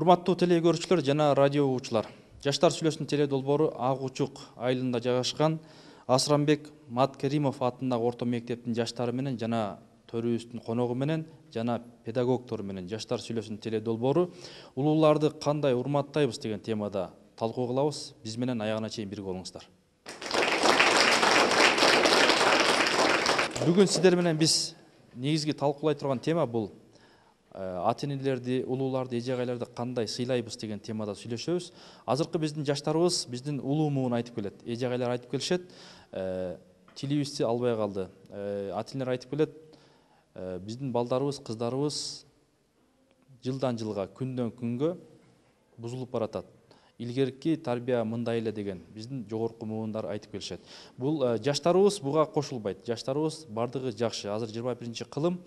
Урматтуу теле көрүүчүлөр жана радио угуучулар. Жаштар сүйлөсүн теле долбоору Ак Учук айылында жайгашкан Асранбек Маткеримов атындагы орто мектептин жаштары менен жана төрүбүздүн коногу менен жана педагогтору менен жаштар сүйлөсүн теле долбоору улууларды кандай урматтайбыз деген темада талкуу кылабыз. Биз менен аягына чейин бирге болуңуздар. Бүгүн сиздер менен биз негизги талкуулай турган тема бул ата энелерди, улууларды, эже агайларды кандай сыйлайбыз деген темада сүйлөшөбүз. Азыркы биздин жаштарыбыз биздин улуу муун айтып келет. Эже агайлар айтып келишет, тилибизди албай калды. Ата энелер айтып келет, биздин балдарыбыз, кыздарыбыз жылдан жылга, күндөн күнгө бузулуп баратат. Илгерки тарбия мындай эле деген биздин жогорку муундар айтып келишет. Бул жаштарыбыз буга кошулбайт. Жаштарыбыз бардыгы жакшы. Азыр 21 кылым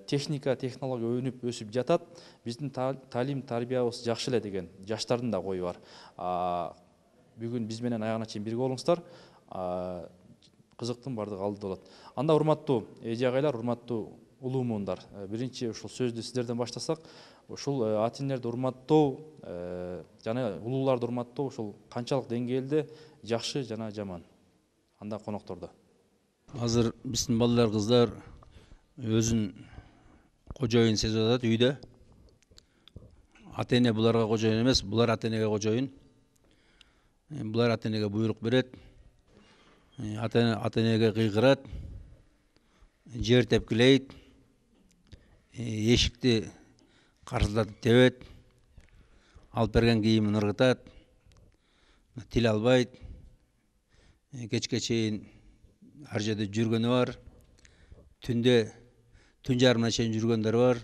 техника, технология өнүп өсүп жатат. Биздин талим тарбиябыз жакшы эле деген жаштардын да ою бар. Бүгүн биз менен аягына чейин бирге болуңуздар. Кызыктын бардыгы алдыда болот. Анда урматтуу эже агайлар, урматтуу улуу муундар. Биринчи ушул сөздү сиздерден баштасак, ушул ата энелерди урматтоо жана улууларды урматтоо ушул канчалык деңгээлде жакшы жана жаман? Анда коноктордо. Азыр биздин балдар, кыздар өзүн кожоюн сезип атат үйдө. Ата эне буларга кожоюн эмес, булар ата энеге кожоюн. Булар ата энеге буйрук берет. Ата энеге кыйгырат. Жер тепкилейт. Эшикти карсылдатып тебет. Алып берген кийимин ыргытат. Тил албайт. Кечке чейин ар жерде жүргөнү бар. Түн жарымына чейин жүргөндөр бар.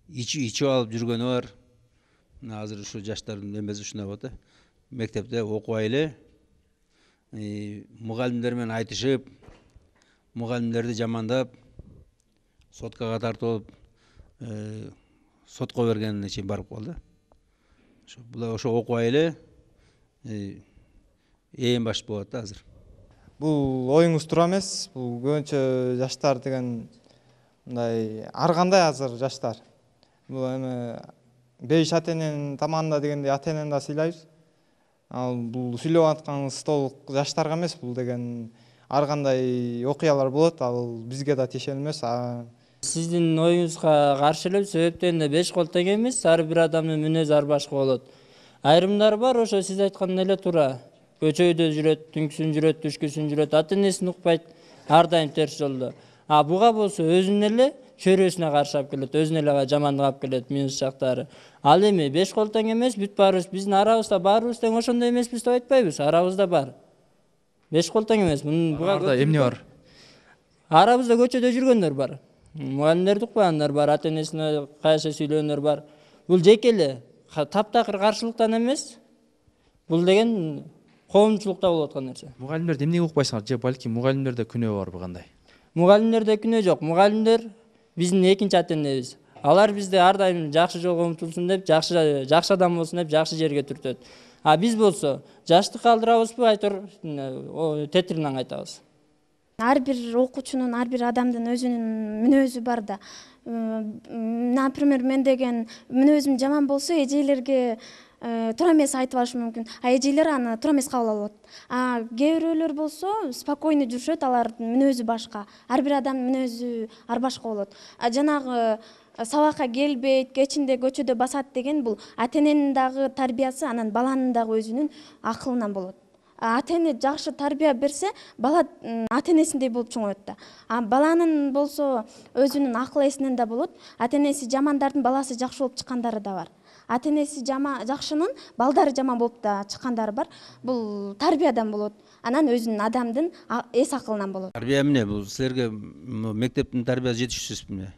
Ичип алып жүргөнү бар. Азыр ушу жаштардын эмеси ушундай болот. Мектепте окубай эле мугалимдер менен айтышып, мугалимдерди жамандап, соткага тартып, сотко бергенине чейин барып калды. Ошо окубай эле ээн баш болот да азыр. Бул оюңуз туура эмес. Бул көбүнчө жаштар деген мындай ар кандай азыр жаштар. Бул эми беш ата эненин тамагында дегендей ата энени да сыйлайбыз. Ал бул сүйлөп атканыбыз толук жаштарга эмес, бул деген ар кандай окуялар болот. Ал бизге да тиешелүү эмес. Сиздин оюңузга каршы элем, себептен да 5 кол тең эмес, ар бир адамдын мүнөзү ар башка болот. Айрымдар бар, ошо сиз айткан эле туура. Көчөйдө жүрөт, түнкүсүн жүрөт, түшкүсүн жүрөт, ата энесин укпайт, ар дайым терс жолдо. Буга болсо өзүнүн эле чөйрөсүнө каршы алып келет, өзүнө эле жамандык алып келет, минус жактары. Ал эми 5 кол тең эмес, бүт баарыбыз биздин арабызда баарыбыз тең ошондой эмеспиз деп айтпайбыз, арабызда бар. 5 кол тең эмес. Буга эмне бар? Арабызда көчөдө жүргөндөр бар. Мугалимдерди укпагандар бар, ата энесине кайша сүйлөгөндөр бар. Бул жеке эле таптакыр каршылыктан эмес. Бул деген коомчулукта болуп аткан нерсе. Мугалимдерди эмнеге укпайсыңар? Же балки мугалимдерде күнөө барбы кандай? Мугалимдерде күнөө жок. Мугалимдер биздин экинчи ата энебиз. Алар бизди ар дайым жакшы жолго умтулсун деп, жакшы адам болсун деп, жакшы жерге түртөт. Биз болсо жаштык калтырабызбы, айтор тетиринен айтабыз. Ар бир окуучунун, ар бир адамдын өзүнүн мүнөзү бар да. Например, мен деген мүнөзүм жаман болсо, эжелерге туура эмес айтып алышым мүмкүн. Эжелер аны туура эмес кабыл алып алат. Кээ бирөөлөр болсо спокойно жүрүшөт, алардын мүнөзү башка. Ар бир адамдын мүнөзү ар башка болот. Жанагы сабакка келбейт, кечинде көчөдө басат деген бул ата эненин дагы тарбиясы, анан баланын дагы өзүнүн акылынан болот. Ата эне жакшы тарбия берсе, бала ата энесиндей болуп чоңоет да. Баланын болсо өзүнүн акыл эсинен да болот. Ата энеси жамандардын баласы жакшы болуп чыккандары да бар. Ата энеси жакшынын балдары жаман болуп да чыккандары бар. Бул тарбиядан болот. Анан өзүнүн адамдын эс акылынан болот. Тарбия эмне? Бул силерге мектептин тарбиясы жетишсизби?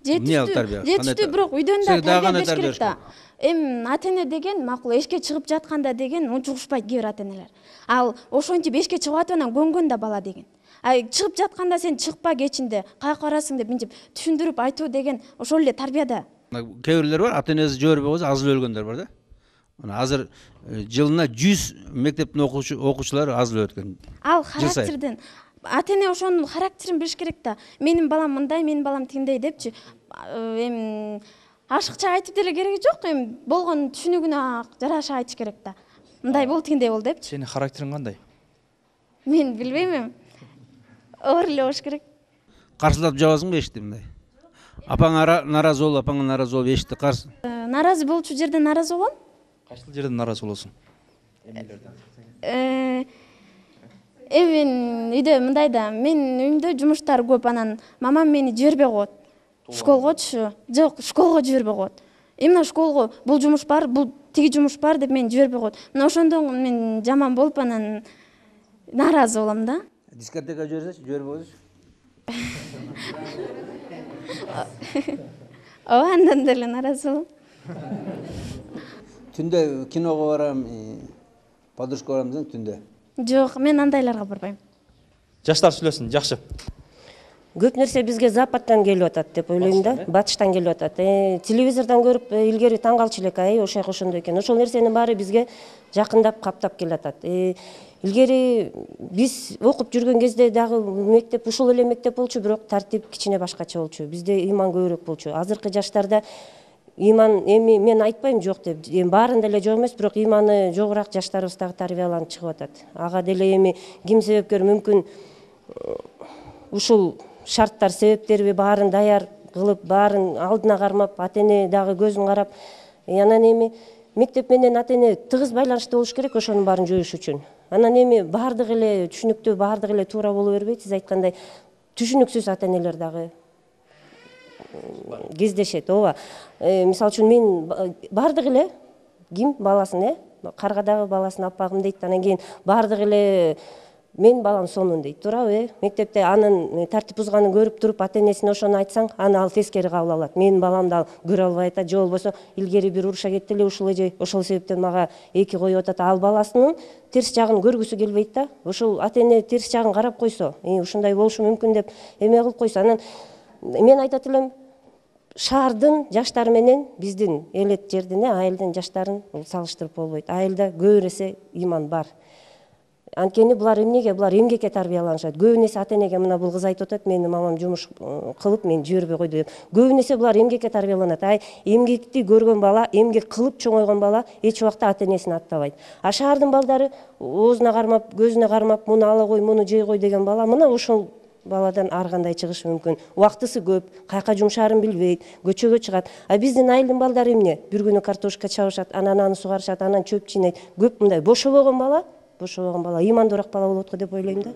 Жетиштүү, бирок үйдөн да тарбия бериш керек да. Ата эне деген макул эшикке чыгып жатканда деген унчугушпайт кээ бир ата энелер. Ал ошентип эшикке чыгып атып анан көнгөн да бала деген. Чыгып жатканда сен чыгпа кечинде, каяка барасың деп мынтип түшүндүрүп айтуу деген ошол эле тарбияда. Кээ бирлер бар, ата энеси жибербей койсо аз эле өлгөндөр бар да. Азыр жылына 100 мектептин окуучулары аз эле өткөн. Ал характерден. Ата эне ошонун характерин билиш керек да. Менин балам мындай, менин балам тигиндей депчи. ашыкча айтып деле кереги жок, эми болгон түшүнүгүнө ак жараша айтыш керек да. Мындай болду тигиндей болду депчи. Сенин характериң кандай? Мен билбейм эми. Оор эле болуш керек. Каршылап жабасыңбы эшикти мындай? Апаң наразы болуп, апаңа наразы болуп эшикти каршы. Наразы болчу жерде наразы болом. Кайсыл жерден наразы болосуң? Эмнелерден? Мен үйдө мындай да, менин үйүмдө жумуштар көп, анан мамам мени жибербей коет. Школгочу, жок, школго жибербей коет. Именно школго бул жумуш бар, бул тиги жумуш бар деп мени жибербей коет. Мына ошондон мен жаман болуп анан наразы болом да. Дискотека жиберсечи, жибербей койсучу. Ооба, андан деле наразы болом. Түндө киного барам, подружка барам десең түндө. Жок, мен андайларга барбайм. Жаштар сүйлөсүн, жакшы. Көп нерсе бизге западтан келип атат деп ойлойм да, батыштан келип атат. Телевизордон көрүп илгери таң калчу элек, ошол жака ошондой экен. Ошол нерсенин баары бизге жакындап, каптап келатат. Илгери биз окуп жүргөн кезде дагы мектеп ушул эле мектеп болчу, бирок тартип кичине башкача болчу. Бизде иман көбүрөөк болчу. Азыркы жаштарда иман, эми мен айтпайм жок деп, баарында эле жок эмес, бирок иманы жогураак жаштарыбыз дагы тарбияланып чыгып атат. Ага деле эми ким себепкер, мүмкүн ушул шарттар себептерби баарын даяр кылып, баарын алдына кармап, ата-эне дагы көзүн карап, анан эми мектеп менен ата-эне тыгыз байланышта болуш керек ошонун баарын жоюш үчүн. Анан эми баардыгы эле түшүнүктүү, баардыгы эле туура боло бербейт. Сиз айткандай түшүнүксүз ата-энелер дагы кездешет. Ооба. Мисалы үчүн мен баардыгы эле ким баласын, каргадагы баласын аппагым дейт. Анан кийин баардыгы эле мен балам сонун дейт. Туурабы? Мектепте анын тартип бузганын көрүп туруп, ата-энесине ошону айтсаң, аны ал тескери кабыл алат. Менин баламды ал көрө албай атат, же болбосо илгери бир уруша кетти эле ушул эже, ошол себептен мага эки коюп атат. Ал баласынын терс жагын көргүсү келбейт да. Ушул ата-эне терс жагын карап койсо, ушундай болушу мүмкүн деп эме кылып койсо, анан мен айтат элем, шаардын жаштары менен биздин элет жердин, айылдын жаштарын салыштырып болбойт. Айылда көп эсе иман бар. Анткени булар эмнеге? Булар эмгекке тарбияланышат. Көбүнесе ата-энеге мына бул кыз айтып атат, менин мамам жумуш кылып мен жибербей койду деп. Көбүнесе булар эмгекке тарбияланат. Эмгекти көргөн бала, эмгек кылып чоңойгон бала эч убакта ата-энесин аттабайт. Шаардын балдары оозуна кармап, көзүнө кармап, муну ала кой, муну жей кой деген бала, мына ошол баладан ар кандай чыгышы мүмкүн. Убактысы көп, кайка жумшаарын билбейт, көчөгө чыгат. Биздин айылдын балдары эмне? Бир күнү картошка чабышат, анан аны сугарышат, анан чөп чыйнайт. Көп мындай бошобогон бала, имандуураак бала болот го деп ойлойм да.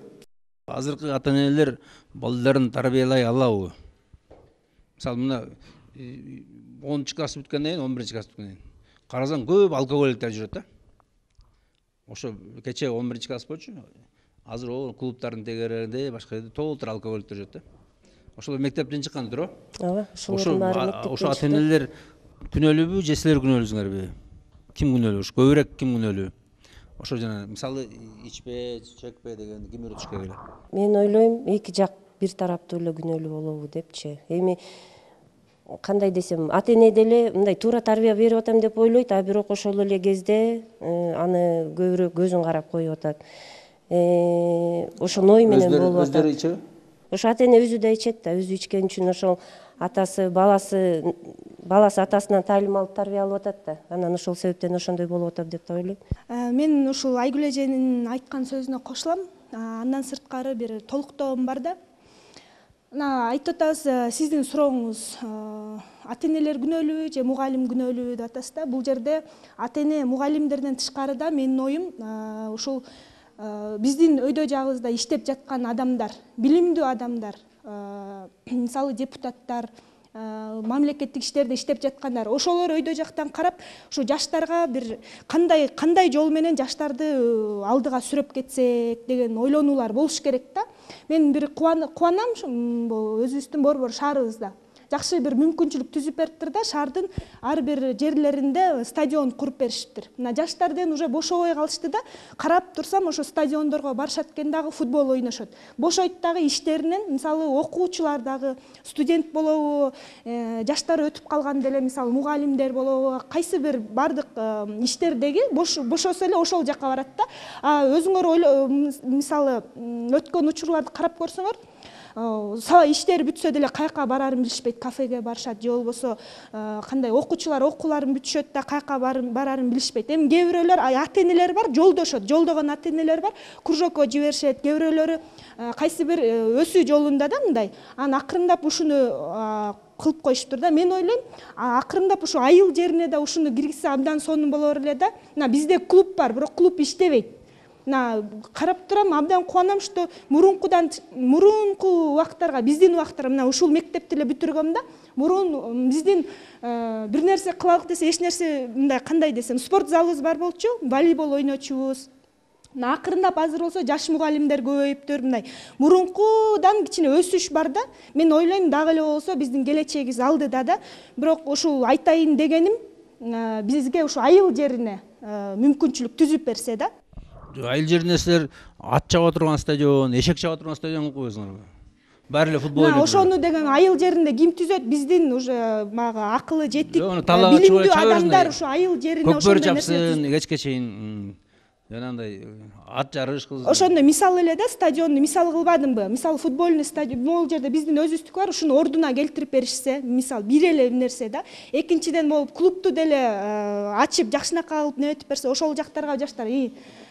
Азыркы ата-энелер балдарын тарбиялай алабы? Мисалы мына 10 класс бүткөндөн кийин, 11 класс бүткөндөн кийин карасаң көп алкоголиктер жүрөт да. Ошо кече 11 класс болчу. Азыр ол клубтардын тегерегинде, башка жерде толтур алкоголиктер жүрөт да. Ошол мектептен чыккан туурабы? Ооба, ошолордун баары мектептен. Ошо ата-энелер күнөөлүүбү же силер күнөөлүүсүңөрбү? Ким күнөөлүү? Көбүрөөк ким күнөөлүү? Ошо жана мисалы ичпе, чекпе дегенди ким үйрөтүш керек эле? Мен ойлойм, эки жак бир тараптуу эле күнөөлүү болобу депчи. Эми кандай десем, ата-эне деле мындай туура тарбия берип атам деп ойлойт, бирок ошол эле кезде аны көбүрөөк көзүн карап коюп атат. Ошол ой менен болуп атат. Өздөрү ичеби? Ошо ата-эне өзү да ичет да, өзү ичкен үчүн ошол атасы баласы атасынан таалим алып тарбия алып атат да. Анан ошол себептен ошондой болуп атат деп да ойлойм. Мен ушул Айгүл эженин айткан сөзүнө кошулам. Андан сырткары бир толуктоом бар да. Мына айтып атабыз, сиздин сурооңуз ата-энелер күнөөлүүбү же мугалим күнөөлүүбү деп атасыз да. Бул жерде ата-эне мугалимдерден тышкары да менин оюм ушул биздин өйдө жагыбызда иштеп жаткан адамдар, билимдүү адамдар, мисалы депутаттар, мамлекеттик иштерде иштеп жаткандар, ошолор өйдө жактан карап, ушу жаштарга бир кандай жол менен жаштарды алдыга сүрөп кетсек деген ойлонуулар болуш керек да. Мен бир кубанам, өзүбүздүн борбор шаарыбызда жакшы бир мүмкүнчүлүк түзүп бериптир да, шаардын ар бир жерлеринде стадион куруп беришиптир. Мына жаштарден уже бошобой калышты да, карап турсам ошо стадиондорго барышат экен дагы футбол ойношот. Бошойт дагы иштеринен, мисалы окуучулар дагы, студент болобу, жаштары өтүп калган деле, мисалы мугалимдер болобу, кайсы бир бардык иштердеги бошосо эле ошол жака барат да. Өзүңөр мисалы өткөн учурларды карап көрсөңөр, иштери бүтсө деле каяка барарын билишпейт, кафеге барышат же болбосо кандай окуучулар окууларын бүтүшөт да каяка барарын билишпейт. Эми кээ бирөөлөр ата энелер бар, жолдошот, жолдогон ата энелер бар, кружокко жиберишет, кээ бирөөлөрү кайсы бир өсүү жолунда да мындай анан акырындап ушуну кылып коюшуптур да. Мен ойлойм, акырындап ушу айыл жерине да ушуну киргизсе абдан сонун болор эле да. Мына бизде клуб бар, бирок клуб иштебейт. Карап турам, абдан кубанам, что мурунку убактарга, биздин убактарга мына ушул мектепти эле бүтүргөм да. Мурун биздин бир нерсе кылалык десе, эч нерсе мындай кандай десем, спорт залыбыз бар болчу, волейбол ойночубуз. Акырындап азыр болсо жаш мугалимдер көбөйүптүр, мындай мурункудан кичине өсүш бар да. Мен ойлойм, дагы эле болсо биздин келечегибиз алдыда да. Бирок ушул айтайын дегеним, бизге ушу айыл жерине мүмкүнчүлүк түзүп берсе да. Айыл жерине силер ат чаба турган стадион, эшек чаба турган стадион кылып коесуңарбы? Баары эле футбол ойнойт. Ошону деген айыл жеринде ким түзөт? Биздин уже мага акылы жетик, билимдүү адамдар ушу айыл жерине ошондой чапсын, кечке чейин жанагындай ат жарыш кылсын. Ошондой мисал эле да, стадионду мисал кылбадымбы? Мисалы футбольный стадион, могул жерде биздин өзүбүздүкү бар, ушуну ордуна келтирип беришсе, мисал бир эле нерсе да. Экинчиден болуп клубту деле ачып жакшынакай кылып нетип берсе, ошол жактарга жаштар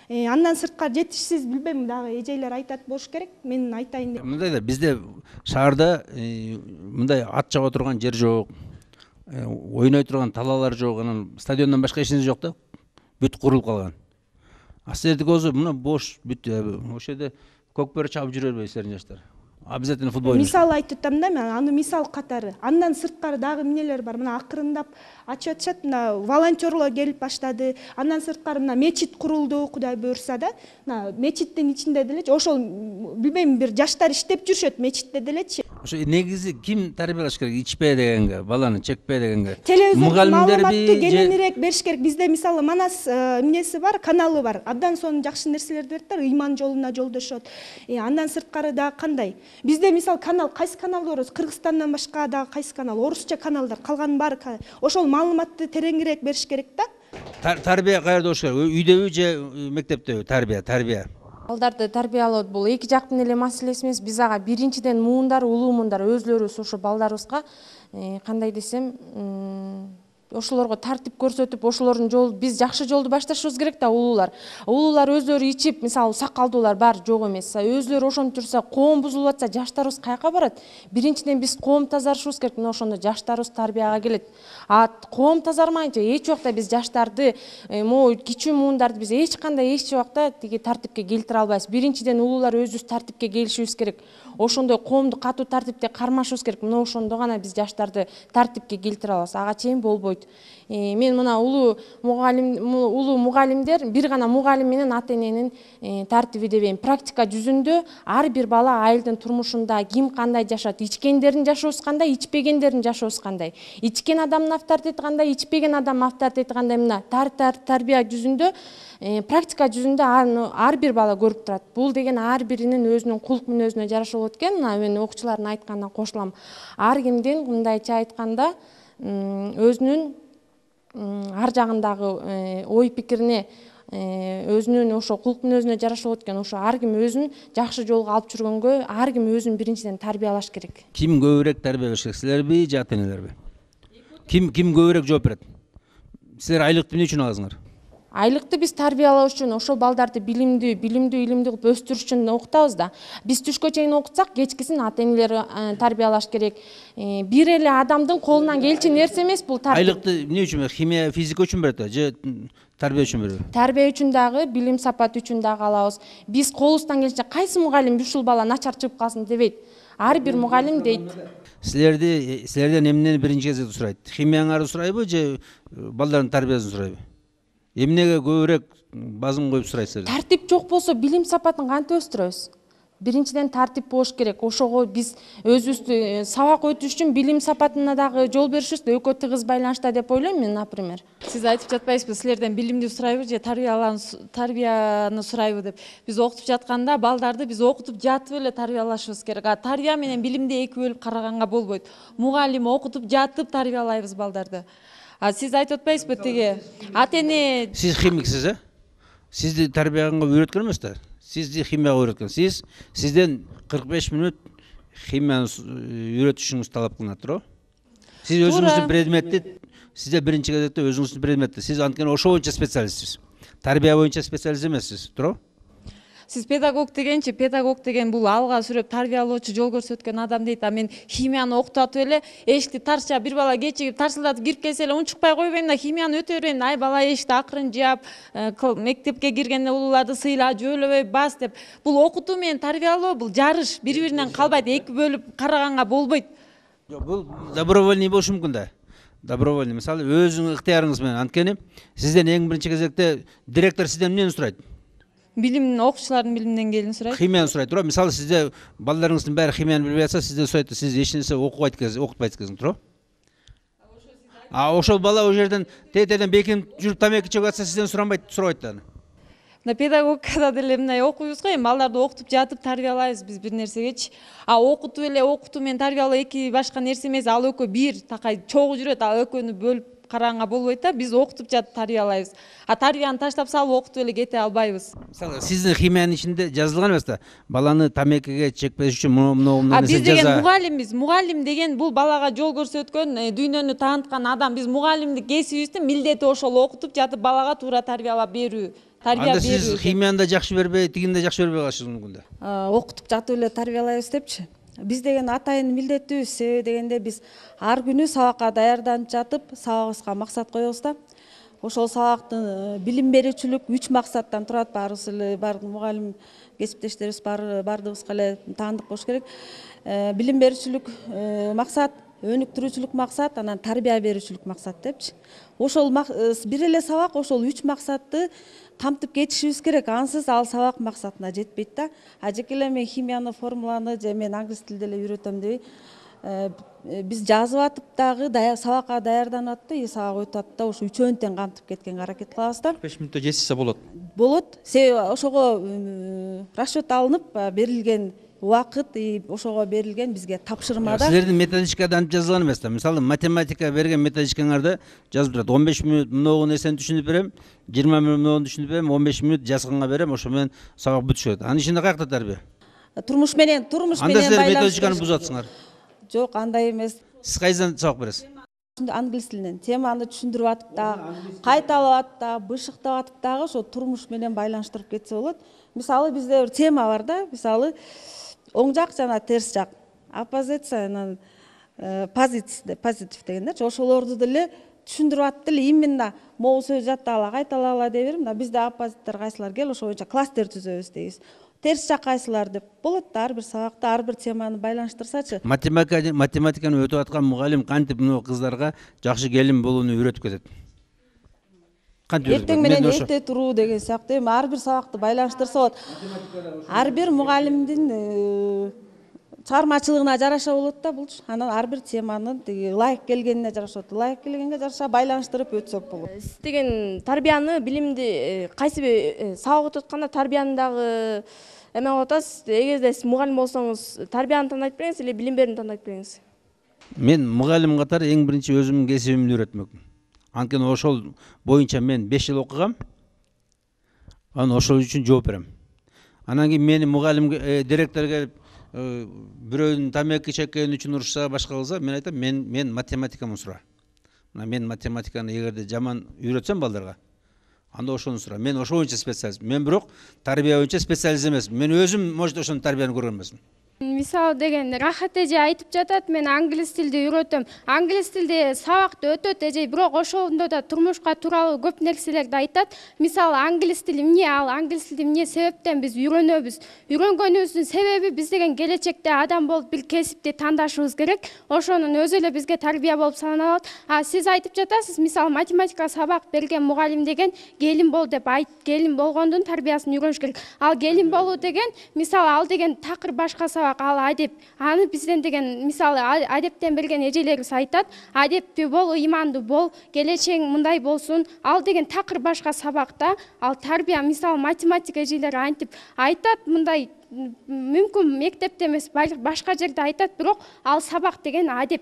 андан сырткары жетишсиз, билбейм, дагы эжейлер айтат болуш керек. Мен айтайын деп. Мындай да, бизде шаарда мындай ат чаба турган жер жок, ойной турган талалар жок, анан стадиондон башка эч нерсе жок да. Бүт курулуп калган. А силердики өзү мына бош бүт, ошол жерде көкбөрү чабып жүрө бербейби силердин жаштар? Обязательно футбол. Мисал айтып атам да, мен аны мисал катары. Андан сырткары дагы эмнелер бар? Мына акырындап ачып атышат, мына волонтерлор келип баштады. Андан сырткары мына мечит курулду, Кудай буйрса да. Мына мечиттин ичинде делечи, ошол билбейм, бир жаштар иштеп жүрүшөт мечитте делечи. Ошо негизи ким тарбиялаш керек? Ичпе дегенге, баланы чекпе дегенге. Телевизордо маалыматты кененирээк бериш керек. Бизде мисалы Манас эмнеси бар, каналы бар. Абдан сонун жакшы нерселерди берет да, ыйман жолуна жолдошот. Андан сырткары дагы кандай? Бизде мисал канал, кайсы канал бар? Кыргызстандан башка дагы кайсы канал? Орусча каналдар, калган баары. Ошол маалыматты тереңирээк бериш керек да. Тарбия каерде болуш керек? Үйдөбү же мектептеби? Тарбия. Балдарды тарбиялоо бул эки жактын эле маселеси эмес. Биз ага биринчиден муундар, улуумундар өзлөрүбүз ошо балдарыбызга кандай десем, ошолорго тартип көрсөтүп, ошолордун жолу, биз жакшы жолду башташыбыз керек да. Улуулар өздөрү ичип, мисалы сакалдуулар бар, жок эмес. Өзлөрү ошентип жүрсө, коом бузулуп атса, жаштарыбыз каяка барат? Биринчиден биз коом тазартышыбыз керек. Мына ошондо жаштарыбыз тарбияга келет. Коом тазармайынча эч убакта биз жаштарды, могу кичүү муундарды биз эч убакта тиги тартипке келтире албайбыз. Биринчиден улуулар өзүбүз тартипке келишибиз керек. Ошондой коомду катуу тартипте кармашыбыз керек. Мына ошондо гана биз жаштарды тартипке келтире алабыз. Ага чейин болбойт. Мен мына улуу мугалимдер, бир гана мугалим менен ата эненин тартиби дебейм. Практика жүзүндө ар бир бала айылдын турмушунда ким кандай жашат, ичкендердин жашоосу кандай, ичпегендердин жашоосу кандай, ичкен адамдын авторитети кандай, ичпеген адамдын авторитети кандай, мына тарбия жүзүндө, практика жүзүндө ар бир бала көрүп турат. Бул деген ар биринин өзүнүн кулк мүнөзүнө жараша болот экен. Мына мен окуучулардын айтканына кошулам. Ар кимдин мындайча айтканда өзүнүн ар жагындагы ой пикирине, өзүнүн ошо кулк мүнөзүнө жараша болот экен. Ошо ар ким өзүн жакшы жолго алып жүргөнгө ар ким өзүн биринчиден тарбиялаш керек. Ким көбүрөөк тарбиялаш керек? Силерби же ата энелерби? Ким көбүрөөк жооп берет? Силер айлыкты эмне үчүн аласыңар? Айлыкты биз тарбиялоо үчүн, ошол балдарды билимдүү кылып өстүрүш үчүн окутабыз да. Биз түшкө чейин окутсак, кечкисин ата энелер тарбиялаш керек. Бир эле адамдын колунан келчү нерсе эмес бул тарбия. Айлыкты эмне үчүн? Химия, физика үчүн берет же тарбия үчүн берет? Тарбия үчүн дагы, билим сапаты үчүн дагы алабыз. Биз колубуздан келчи кайсы мугалим ушул бала начар чыгып калсын дебейт. Ар бир мугалим дейт. Силерден эмнени биринчи кезекте сурайт? Химияңарды сурайбы же балдардын тарбиясын сурайбы? Эмнеге көбүрөөк базым коюп сурайсыздар? Тартип жок болсо билим сапатын кантип өстүрөбүз? Биринчиден тартип болуш керек. Ошого биз өзүбүздү сабак өтүш үчүн билим сапатына дагы жол беришибиз да, экөө тыгыз байланышта деп ойлойм мен, например. Сиз айтып жатпайсызбы, силерден билимди сурайбы же тарбияны сурайбы деп. Биз окутуп жатканда балдарды биз окутуп жатып эле тарбиялашыбыз керек. Тарбия менен билимди эки бөлүп караганга болбойт. Мугалим окутуп жатып тарбиялайбыз балдарды. Сиз айтып атпайсызбы тиги ата эне? Сиз химиксиз, Сизди тарбияга үйрөткөн эмес да. Сизди химияга үйрөткөн. Сизден 45 мүнөт химияны үйрөтүшүңүз талап кылынат туурабы? Сиз өзүңүздүн предметти, сизде биринчи кезекте өзүңүздүн предметти, сиз анткени ошо боюнча специалистсиз. Тарбия боюнча специалист эмессиз, туурабы? Сиз педагог дегенчи, педагог деген бул алга сүрөп тарбиялоочу, жол көрсөткөн адам дейт. А мен химияны окутуп эле эшикти тарча бир бала кечигип тарсылдатып кирип келсе эле унчукпай койбойм да, химияны өтө берейин. Ай бала эшикти акырын жаап, мектепке киргенде улууларды сыйла, жөөлөбөй бас деп. Бул окутуу менен тарбиялоо, бул жарыш, бири-биринен калбайт, эки бөлүп караганга болбойт. Бул добровольный болушу мүмкүн да. Добровольный, мисалы өзүңүн ыктыярыңыз менен. Анткени сизден эң биринчи кезекте директор сизден эмнени сурайт? Билим, окуучулардын билимден деңгээлин сурайт. Химияны сурайт, туурабы? Мисалы сизде балдарыңыздын баары химияны билбей атса, сизден сурайт, сиз эч нерсе окутпайсыз кезин, туурабы? Ошол бала ол жерден тетеден бекинип жүрүп тамеки чегип атса, сизден сурабайт да. Да педагогикада деле мындай окуйбуз го, эми балдарды окутуп жатып тарбиялайбыз биз бир нерсегечи. А окутуу эле окутуу менен тарбиялоо эки башка нерсе эмес, ал экөө бир такай чогуу жүрөт, ал экөөнү бөлүп караганга болбойт да. Биз окутуп жатып тарбиялайбыз. А тарбияны таштап салып окутуп эле кете албайбыз. Мисалы сиздин химиянын ичинде жазылган эмес да, баланы тамекиге чекпеш үчүн мындай нерсе жаза. Биз деген мугалимбиз. Мугалим деген бул балага жол көрсөткөн, дүйнөнү тааныткан адам. Биз мугалимдик кесибибиздин милдети ошол окутуп жатып балага туура тарбиялап берүү. Анда сиз химияны да жакшы бербей, тигини да жакшы бербей калышыңыз мүмкүн да. Окутуп жатып эле тарбиялайбыз депчи. Биз деген атайын милдетибиз. Себеби дегенде биз ар күнү сабакка даярданып жатып, сабагыбызга максат коебуз да. Ошол сабактын билим берүүчүлүк 3 максаттан турат. Баарыбыз эле мугалим кесиптештерибиз бардыгыбызга эле таандык болуш керек. Билим берүүчүлүк максат, өнүктүрүүчүлүк максат, анан тарбия берүүчүлүк максат депчи. Ошол бир эле сабак ошол 3 максатты камтып кетишибиз керек. Ансыз ал сабак максатына жетпейт да. А жеке эле мен химияны, формуланы же мен англис тилде эле үйрөтөм дебей, биз жазып атып дагы сабакка даярданып атып да, сабак өтүп атып да, ошо үчөөнү тең камтып кеткенге аракет кылабыз да. 5 мүнөттө жетишсе болот. Болот. Себеби ошого расчет алынып берилген убакыт, ошого берилген бизге тапшырмада. Силердин методичкада антип жазылган эмес да. Мисалы математика берген методичкаңарда жазып турат. 15 мүнөт мыногу нерсени түшүнүп берем, 20 мүнөт мыногуну түшүнүп берем, 15 мүнөт жазганга берем, ошо менен сабак бүтүшөт. Анын ичинде каякта тарбия? Турмуш менен Анда силер методичканы бузатсыңар. Жок, андай эмес. Сиз кайдан сабак бересиз? Англис тилинен теманы түшүндүрүп атып дагы, кайталап атып дагы, бышыктап атып дагы ошо турмуш менен байланыштырып кетсе болот. Мисалы бизде бир тема бар да, мисалы оң жак жана терс жак, оппозиция, анан позитив дегендерчи, ошолорду деле түшүндүрүп атып деле именно могу сөз жаттагыла, кайталагыла деп берем да. Бизде оппозиттер кайсылар кел, ошо боюнча класстер түзөбүз дейбиз. Терс жак кайсылар деп болот да, ар бир сабакта ар бир теманы байланыштырсачы. Математиканы өтүп аткан мугалим кантип мына кыздарга жакшы келин болууну үйрөтүп кетет? Эртең менен эрте туруу деген сыяктуу, эми ар бир сабакты байланыштырса болот. Ар бир мугалимдин чыгармачылыгына жараша болот да булчу. Анан ар бир теманын ылайык келгенине жараша болот. Ылайык келгенге жараша байланыштырып өтсөк болот. Сиз деген тарбияны, билимди кайсы сабак өтүп атканда тарбияны дагы эме кылып атасыз. Эгерде сиз мугалим болсоңуз, тарбияны тандайт белеңиз эле билим берүүнү тандайт белеңиз? Мен мугалим катары эң биринчи өзүмдүн кесибимди үйрөтмөкмүн. Анткени ошол боюнча мен 5 жыл окугам. Анан ошол үчүн жооп берем. Анан кийин мени мугалим директор келип бирөөнүн тамеки чеккени үчүн урушса, башка кылса, мен айтам, мен математикамды сура. Мына мен математиканы эгерде жаман үйрөтсөм балдарга, анда ошону сура. Мен ошо боюнча специалист. Мен бирок тарбия боюнча специалист эмесмин. Мен өзүм может ошону тарбияны көргөн эмесмин. Мисалы деген Рахат эже айтып жатат, мен англис тилди үйрөтөм. Англис тилде сабакты өтөт эже, бирок ошондо да турмушка тууралуу көп нерселерди айтат. Мисалы англис тили эмне, ал англис тилди эмне себептен биз үйрөнөбүз? Үйрөнгөнүбүздүн себеби биз деген келечекте адам болуп бир кесипти тандашыбыз керек. Ошонун өзү эле бизге тарбия болуп саналат. А сиз айтып жатасыз, мисалы математика сабак берген мугалим деген келин бол деп келин болгондун тарбиясын үйрөнүш керек. Ал келин болуу деген, мисалы ал деген такыр башка сабак, ал адеп. Аны бизден деген, мисалы адептен берген эжелерибиз айтат, адептүү бол, ыймандуу бол, келечегиң мындай болсун. Ал деген такыр башка сабакта, ал тарбия, мисалы математика эжелери антип айтат, мындай мүмкүн мектепте эмес, башка жерде айтат, бирок ал сабак деген адеп.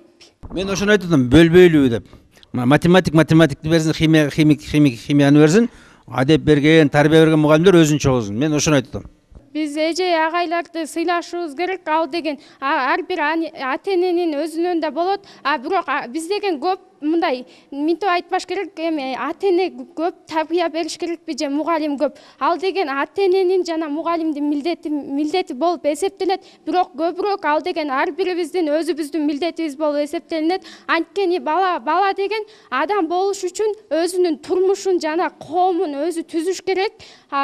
Мен ошону айтатам, бөлбөйлүү деп. Математикти берсин, химияны берсин, адеп берген, тарбия берген мугалимдер өзүн чогулсун. Мен ошону айтатам. биз эже агайларды сыйлашыбыз керек. Ал деген ар бир ата эненин өзүнөн да болот. Бирок биз деген көп мындай минтип айтпаш керек, эми ата эне көп тарбия бериш керекпи же мугалим көп. Ал деген ата эненин жана мугалимдин милдети болуп эсептелет. Бирок көбүрөөк ал деген ар бирибиздин өзүбүздүн милдетибиз болуп эсептелинет. Анткени бала деген адам болуш үчүн өзүнүн турмушун жана коомун өзү түзүш керек.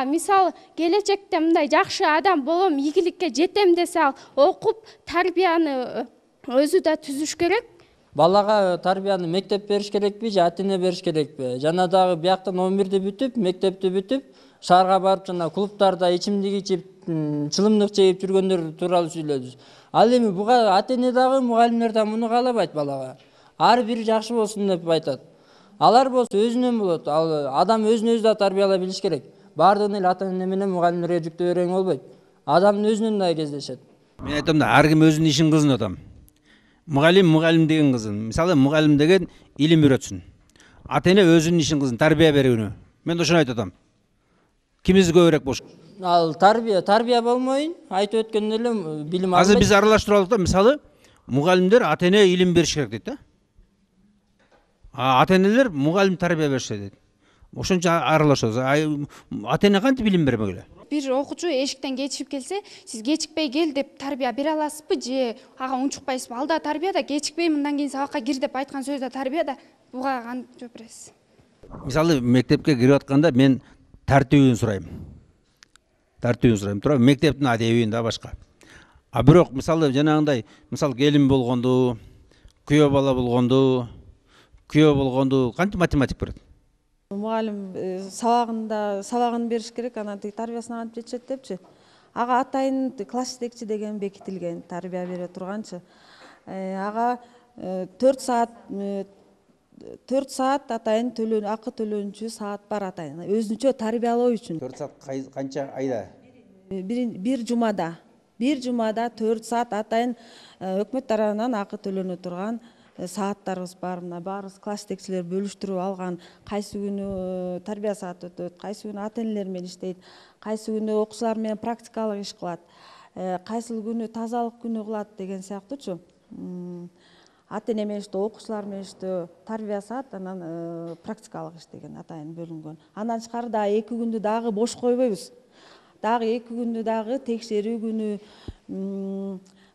Мисалы келечекте мындай жакшы адам болом, ийгиликке жетем десе, ал окуп тарбияны өзү да түзүш керек. Балага тарбияны мектеп бериш керекпи же ата эне бериш керекпи? Жана дагы бияктан 11-ти бүтүп, мектепти бүтүп, шаарга барып жана клубтарда ичимдик ичип, чылымдык жейип жүргөндөр тууралуу сүйлөдүбүз. Ал эми буга ата эне дагы, мугалимдер да муну каалабайт балага. Ар бири жакшы болсун деп айтат. Алар болсо өзүнөн болот. Ал адам өзүн өзү да тарбиялай билиш керек. Бардыгын эле ата эне менен мугалимдерге жүктөп берген болбойт. Адамдын өзүнөн да кездешет. Мен айтам да, ар ким өзүнүн ишин кызын атам. Мугалим деген кызын. Мисалы мугалим деген илим үйрөтсүн. Ата эне өзүнүн ишин кызын тарбия берүүнү. Мен ошону айтып атам. Кимиз көбүрөөк болуш? Ал тарбия болмойын, айтып өткөндөй эле билим албайт. Азыр биз аралаштыралык да, мисалы мугалимдер ата эне илим бериш керек дейт да. Ата энелер мугалим тарбия бериш дейт. Ошончо аралашабыз. Ата эне кантип билим бермек эле? Бир окуучу эшиктен кечигип келсе, сиз кечикпей кел деп тарбия бере аласызбы же ага унчукпайсызбы? Алда тарбия да, кечикпей мындан кийин сабакка кир деп айткан сөз да тарбия да. Буга кантип жооп бересиз? Мисалы мектепке кирип атканда мен тартибин сурайм. Туура мектептин адебин да башка. Бирок мисалы жанагындай, мисалы келин болгонду, күйөө бала болгонду кантип математик берет? Мугалим сабагын бериш керек, анан тарбиясына кантип жетишет депчи. Ага атайын класс жетекчи деген бекитилген, тарбия бере турганчы. Ага 4 саат атайын акы төлөнчү саат бар атайын. Өзүнчө тарбиялоо үчүн. 4 саат канча айда? Бир жумада 4 саат атайын өкмөт тарабынан акы төлөнө турган сааттарыбыз бар. Мына баарыбыз класс жетекчилер бөлүштүрүп алган, кайсы күнү тарбия сааты өтөт, кайсы күнү ата энелер менен иштейт, кайсы күнү окуучулар менен практикалык иш кылат, кайсы күнү тазалык күнү кылат деген сыяктуучу. Ата эне менен иштөө, окуучулар менен иштөө, тарбия саат, анан практикалык иш деген атайын бөлүнгөн. Андан тышкары дагы 2 күндү дагы бош койбойбуз. Дагы 2 күндү дагы текшерүү күнү,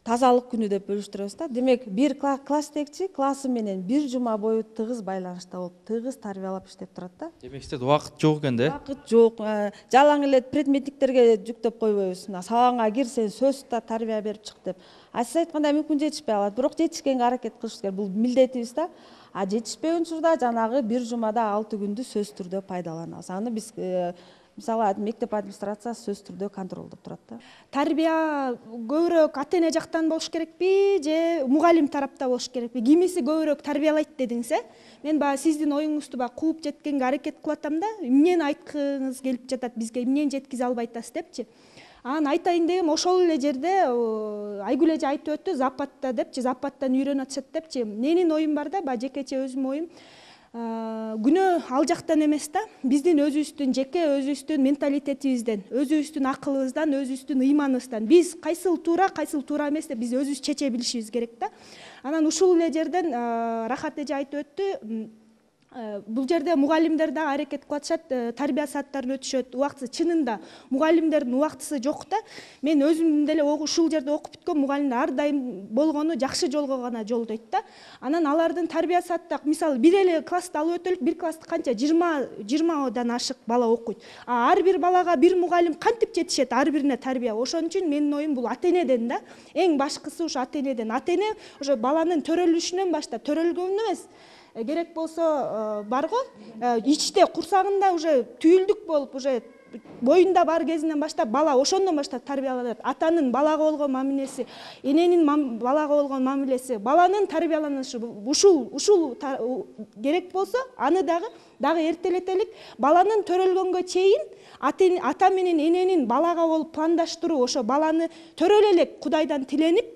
тазалык күнү деп бөлүштүрөбүз да. Демек, бир класс жетекчи классы менен бир жума бою тыгыз байланышта болуп, тыгыз тарбиялап иштеп турат да. Демек, сизде убакыт жок экен да? Убакыт жок. Жалаң эле предметниктерге жүктөп койбойбуз. Сабагыңа кир, сен сөз тарбия берип чык деп. Сиз айткандай мүмкүн жетишпей калат, бирок жетишкенге аракет кылыш керек. Бул милдетибиз да. Жетишпеген учурда жанагы бир жумада 6 күндү сөз түрдө пайдаланабыз. Аны биз мисалы мектеп администрациясы сөз түрдө контролдоп турат да. Тарбия көбүрөөк ата эне жактан болуш керекпи же мугалим тарапта болуш керекпи? Кимиси көбүрөөк тарбиялайт дедиңиз, Мен баягы сиздин оюңузду кууп жеткенге аракет кылып атам да. Эмнени айткыңыз келип жатат бизге, эмнени жеткизе албайт атасыз депчи. Анан айтайын дегем, ошол эле жерде Айгүл эже айтып өттү, западта депчи, западтан үйрөнүп атышат депчи. Менин оюм бар да, баягы жекече өзүмдүн оюм. Күнөө ал жактан эмес да, биздин өзүбүздүн жеке өзүбүздүн менталитетибизден, өзүбүздүн акылыбыздан, өзүбүздүн ыйманыбыздан биз кайсыл туура эмес деп биз өзүбүз чече билишибиз керек да. Анан ушул эле жерден Рахат эже айтып өттү, бул жерде мугалимдер да аракет кылып атышат, тарбия сааттарын өтүшөт, убактысы чынында мугалимдердин убактысы жок да. Мен өзүм деле ушул жерде окуп бүткөн мугалимдер ар дайым болгону жакшы жолго гана жолдойт да. Анан алардын тарбия саатта, мисалы, бир эле классты алып өтөлүк, бир класста канча 20 ашык бала окуйт. Ар бир балага бир мугалим кантип жетишет ар бирине тарбия? Ошон үчүн менин оюм бул ата энеден да. Эң башкысы ушу ата энеден. Ата эне ошо баланын төрөлүшүнөн баштап, төрөлгөн эмес, керек болсо барго, ичте курсагында уже түйүлдүк болуп, уже боюнда бар кезинен баштап бала ошондон баштап тарбияланат. Атанын балага болгон мамилеси, эненин балага болгон мамилеси, баланын тарбияланышы ушул керек болсо, аны дагы эртелетелик. Баланын төрөлгөнгө чейин ата менен эненин балага болуп пландаштыруу, ошо баланы төрөлө элек Кудайдан тиленип,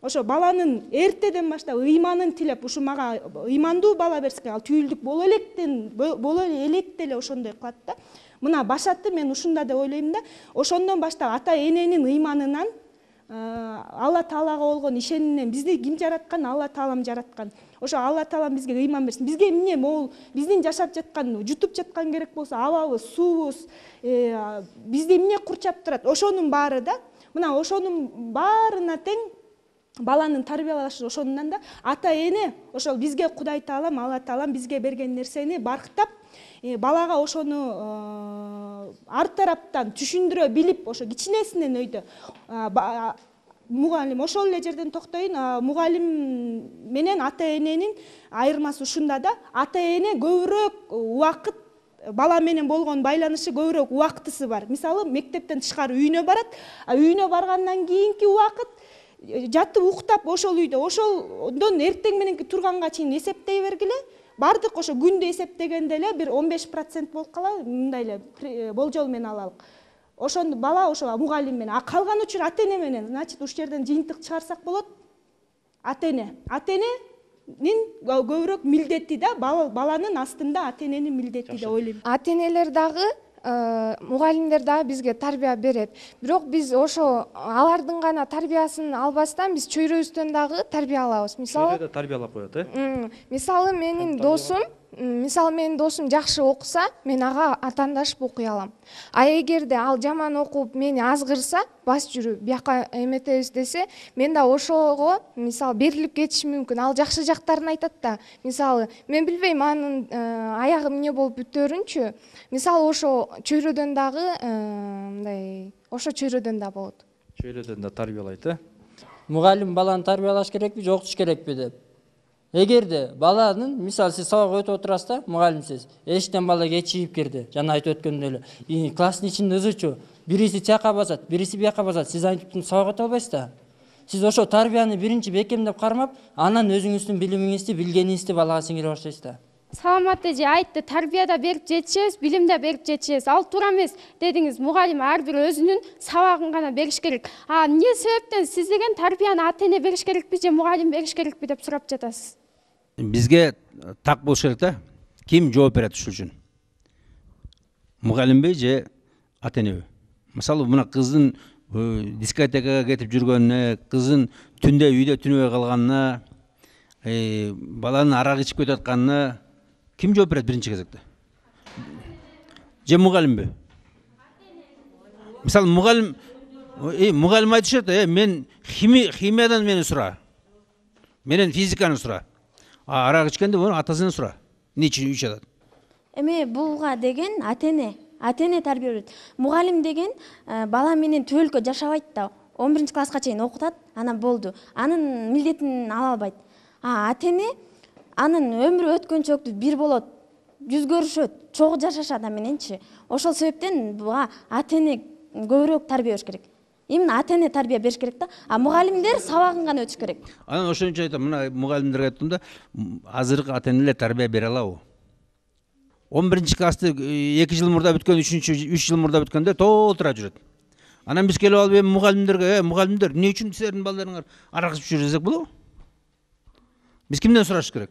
ошо баланын эртеден баштап ыйманын тилеп, ушу мага ыймандуу бала берсең, ал түйүлдүк боло элек деле ошондой кылат да. Мына башатты мен ушунда деп ойлойм да. Ошондон баштап ата эненин ыйманынан, Алла Таалага болгон ишениминен, бизди ким жараткан? Алла Таалам жараткан. Ошо Алла Таалам бизге ыйман берсин. Бизге эмне могул биздин жашап жаткан, жутуп жаткан керек болсо, абабыз, суубуз, бизди эмне курчап турат? Ошонун баары да. Мына ошонун баарына тең баланын тарбиялашы ошонундан да. Ата эне ошол бизге Кудай Таалам, Алла Таалам бизге берген нерсени барктап, балага ошону ар тараптан түшүндүрө билип, ошо кичинесинен өйдө мугалим, ошол эле жерден токтоюн. Мугалим менен ата эненин айырмасы ушунда да. Ата эне көбүрөөк убакыт, бала менен болгон байланышы көбүрөөк убактысы бар. Мисалы, мектептен тышкары үйүнө барат, үйүнө баргандан кийинки убакыт жатып уктап ошол үйдө, ошондон эртең мененки турганга чейин эсептей бергиле. Бардык ошо күндө эсептегенде эле бир 15% болуп калат, мындай эле болжол менен алалык. Ошондо бала ошо мугалим менен, калган учур ата эне менен. Значит, ушул жерден жыйынтык чыгарсак болот. Ата эненин көбүрөөк милдети да, баланын астында ата эненин милдети деп ойлойм. Ата энелер дагы, мугалимдер дагы бизге тарбия берет. Бирок биз ошо алардын гана тарбиясын албастан биз чөйрөбүздөн дагы тарбия алабыз. Мисалы, чөйрөдө тарбиялап коет, Мисалы, менин досум жакшы окуса, мен ага атаандашып окуй алам. А эгерде ал жаман окуп мени азгырса, бас жүрү, бияка эметебиз десе, мен да ошого мисалы берилип кетишим мүмкүн. Ал жакшы жактарын айтат да. Мисалы, мен билбейм анын аягы эмне болуп бүтөөрүнчү. Мисалы, ошо чөйрөдөн дагы мындай, ошо чөйрөдөн да болот. Чөйрөдөн да тарбиялайт, Мугалим баланы тарбиялаш керекпи, же окутуш керекпи деп. Эгерде баланын, мисалы, сиз сабак өтүп отурасыз да, мугалимсиз, эшиктен бала кечигип кирди, жана айтып өткөндөй эле, класстын ичинде ызычу, бириси тияка басат, бириси бияка басат, сиз антип сабак өтө албайсыз да. Сиз ошо тарбияны биринчи бекемдеп кармап, анан өзүңүздүн билимиңизди, билгениңизди балага сиңире баштайсыз да. Саламат эже айтты, тарбияда берип жетишебиз, билимде берип жетишебиз. Ал туура эмес дедиңиз, мугалим ар бир өзүнүн сабагын гана бериш керек. Эмне себептен сиз деген тарбияны ата эне бериш керекпи же мугалим бериш керекпи деп сурап жатасыз? Бизге так болуш керек да. Ким жооп берет ушул үчүн? Мугалимби же ата энеби? Мисалы, мына кыздын дискотекага кетип жүргөнүнө, кыздын түндө үйдө түнөбөй калганына, баланын арак ичип кетип атканына ким жооп берет биринчи кезекте? Же мугалимби? Мисалы, мугалим айтышат, мен химиядан мени сура, менен физиканы сура. Арак ичкенде атасынан сура. Эмне үчүн үй жатат? Эми буга деген ата эне тарбия берет. Мугалим деген бала менен түбөлүккө жашабайт да. 11 класска чейин окутат, анан болду. Анын милдетин ала албайт. Ата эне анын өмүрү өткөнчөктү бир болот, жүз көрүшөт, чогуу жашашат мененчи. Ошол себептен буга ата эне көбүрөөк тарбия бериш керек. Именно ата эне тарбия бериш керек да. Мугалимдер сабагын гана өтүш керек. Анан ошон үчүн айтам, мына мугалимдерге айттым да, азыркы ата энелер тарбия бере алабы? 11 классты 2 жыл мурда бүткөн, 3 жыл мурда бүткөндө толтура жүрөт. Анан биз келип алып мугалимдерге, мугалимдер, эмне үчүн силердин балдарыңар арак ичип жүр десек болобу? Биз кимден сураш керек?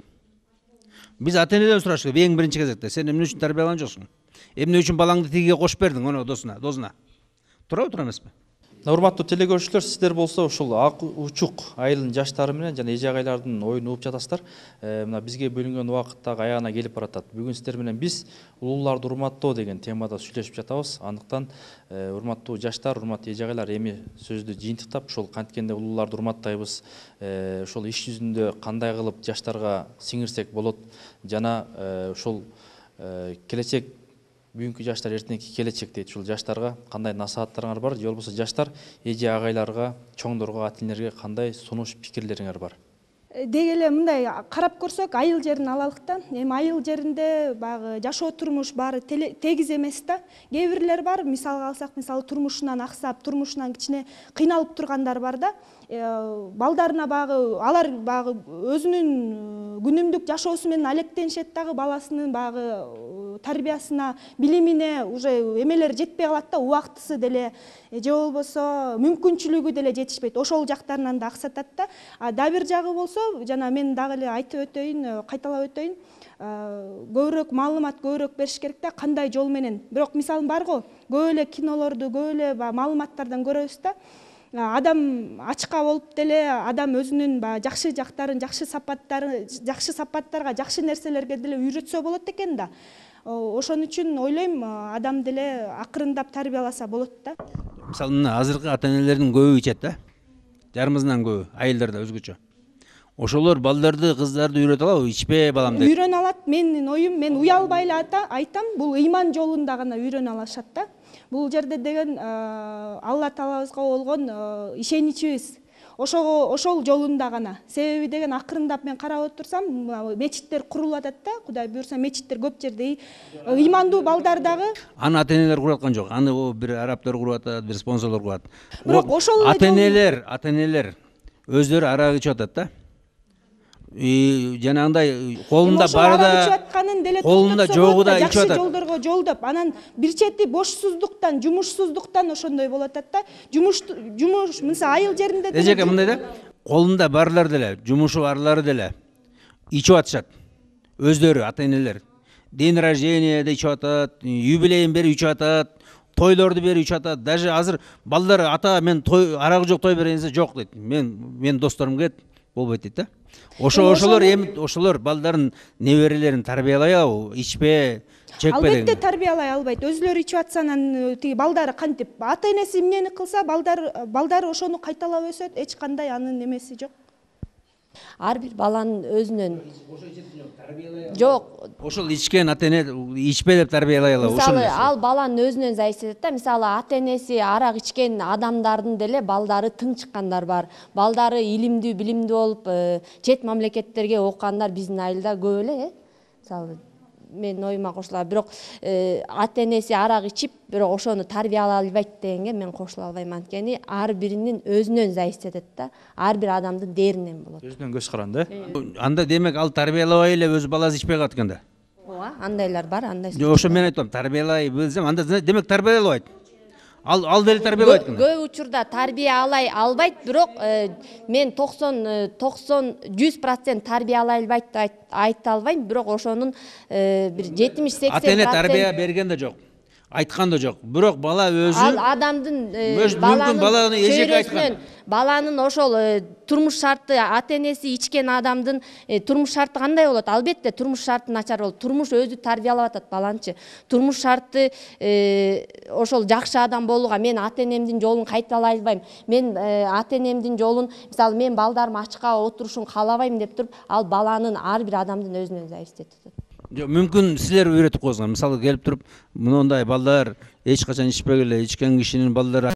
Биз ата энеден сураш керек, эң биринчи кезекте. Сен эмне үчүн тарбияланган жоксуң? Эмне үчүн балаңды тигиге кошуп бердиң, ону досуна? Туурабы, туура эмеспи? Урматтуу телегөрүүчүлөр, сиздер болсо ушул ак учук айылдын жаштары менен жана эже агайлардын оюн угуп жатасыздар. Мына бизге бөлүнгөн убакыт дагы аягына келип баратат. Бүгүн сиздер менен биз улууларды урматтоо деген темада сүйлөшүп жатабыз. Андыктан урматтуу жаштар, урматтуу эже агайлар, эми сөздү жыйынтыктап, ушул канткенде улууларды урматтайбыз, ошол иш жүзүндө кандай кылып жаштарга сиңирсек болот жана ушул келечек бүгүнкү жаштар эртеңки келечек дейт. Ушул жаштарга кандай насааттарыңар бар, же болбосо жаштар эже агайларга, чоңдорго, ата энелерге кандай сунуш пикирлериңер бар? Деги эле мындай карап көрсөк, айыл жерин алалык да. Эми айыл жеринде багы жашоо турмуш баары тегиз эмес да. Кээ бирлер бар, мисалга алсак, мисалы турмушунан аксап, турмушунан кичине кыйналып тургандар бар да. Балдарына багы алар багы өзүнүн күнүмдүк жашоосу менен алектенишет дагы, баласынын багы тарбиясына, билимине уже эмелер жетпей калат да, убактысы деле же болбосо мүмкүнчүлүгү деле жетишпейт. Ошол жактарынан да аксатат да. Дагы бир жагы болсо, жана мен дагы эле айтып өтөйүн, кайталап өтөйүн. Көбүрөөк маалымат көбүрөөк бериш керек да, кандай жол менен. Бирок мисалы бар го, көп эле кинолорду, көп эле маалыматтардан көрөбүз да. Адам ачка болуп деле, адам өзүнүн жакшы жактарын, жакшы сапаттарга, жакшы нерселерге деле үйрөтсө болот экен да. Ошон үчүн ойлойм, адам деле акырындап тарбияласа болот да. Мисалы мына азыркы ата-энелердин көбү ичет да. Жарымыздан көбү, айылдар да өзгөчө. Ошолор балдарды, кыздарды үйрөтө алабы? Ичпе балам деп. Үйрөнө алат. Менин оюм, мен уялбай эле айтам, бул ыйман жолунда гана үйрөнө алышат да. Бул жерде деген Алла Таалабызга болгон ишеничибиз ошол жолунда гана. Себеби деген акырындап мен карап отурсам, мечиттер курулуп атат да. Кудай буйрса, мечиттер көп жерде ыймандуу балдар дагы. Аны ата-энелер куруп аткан жок. Аны бир арабтар куруп атат, бир спонсорлор куруп атат. Бирок ошол ата-энелер өздөрү арак ичип атат да. Жанагындай колунда бары да, колунда жогу да ичип атат. Жакшы жолдорго жолдоп, анан бир чети бошсуздуктан, жумушсуздуктан ошондой болуп атат да. Жумуш, мисалы айыл жеринде деле. Эжеке мындай да, колунда барлар деле, жумушу барлары деле ичип атышат. Өздөрү ата-энелер. День рождения да ичип атат, юбилейин берип ичип атат, тойлорду берип ичип атат. Даже азыр балдар ата мен той арагы жок той берейин десе жок дейт. Мен досторум келет, болбойт дейт да. Ошолор балдарын, неберелерин тарбиялай алабы, ичпе, чекпе деген. Албетте тарбиялай албайт. Өзүлөрү ичип атса, анан тиги балдары кантип, ата-энеси эмнени кылса, балдар ошону кайталап өсөт, эч кандай анын эмеси жок. Ар бир баланын өзүнөн жок. Ошол ичкен ата-эне ичпе деп тарбиялай алабы. Мисалы, ал баланын өзүнөн зависит этет да. Мисалы, ата-энеси арак ичкен адамдардын деле балдары тың чыккандар бар. Балдары илимдүү, билимдүү болуп, чет мамлекеттерге окугандар биздин айылда көп эле. Мисалы, мен оюма кошулам. Бирок ата-энеси арак ичип, бирок ошону тарбиялай албайт дегенге мен кошула албайм. Анткени ар биринин өзүнөн зависит этет да. Ар бир адамдын дээринен болот. Өзүнөн көз каран да. Анда демек ал тарбиялабай эле өз баласы ичпей калат экен да. Ооба, андайлар бар, андай. Ошо мен айтам, тарбиялай билсем, анда демек тарбиялабайт. Ал деле тарбиялабайт экен. Көп учурда тарбиялай албайт, бирок мен 90-100% тарбиялай албайт деп айта албайм, бирок ошонун бир 70-80%. Ата-эне тарбия берген да жок. Айткан да жок. Бирок бала өзү ал адамдын баланы эжеке айткан. Баланын ошол турмуш шарты, ата-энеси ичкен адамдын турмуш шарты кандай болот? Албетте турмуш шарты начар болот. Турмуш өзү тарбиялап атат баланчы. Турмуш шарты ошол жакшы адам болууга мен ата-энемдин жолун кайталай албайм. Мен ата-энемдин жолун, мисалы, мен балдарым ачка отурушун каалабайм деп туруп, ал баланын ар бир адамдын өзүнөн зависит этет. Мүмкүн силер үйрөтүп койсуңар. Мисалы келип туруп, мындай балдар эч качан ичпегиле, ичкен кишинин балдары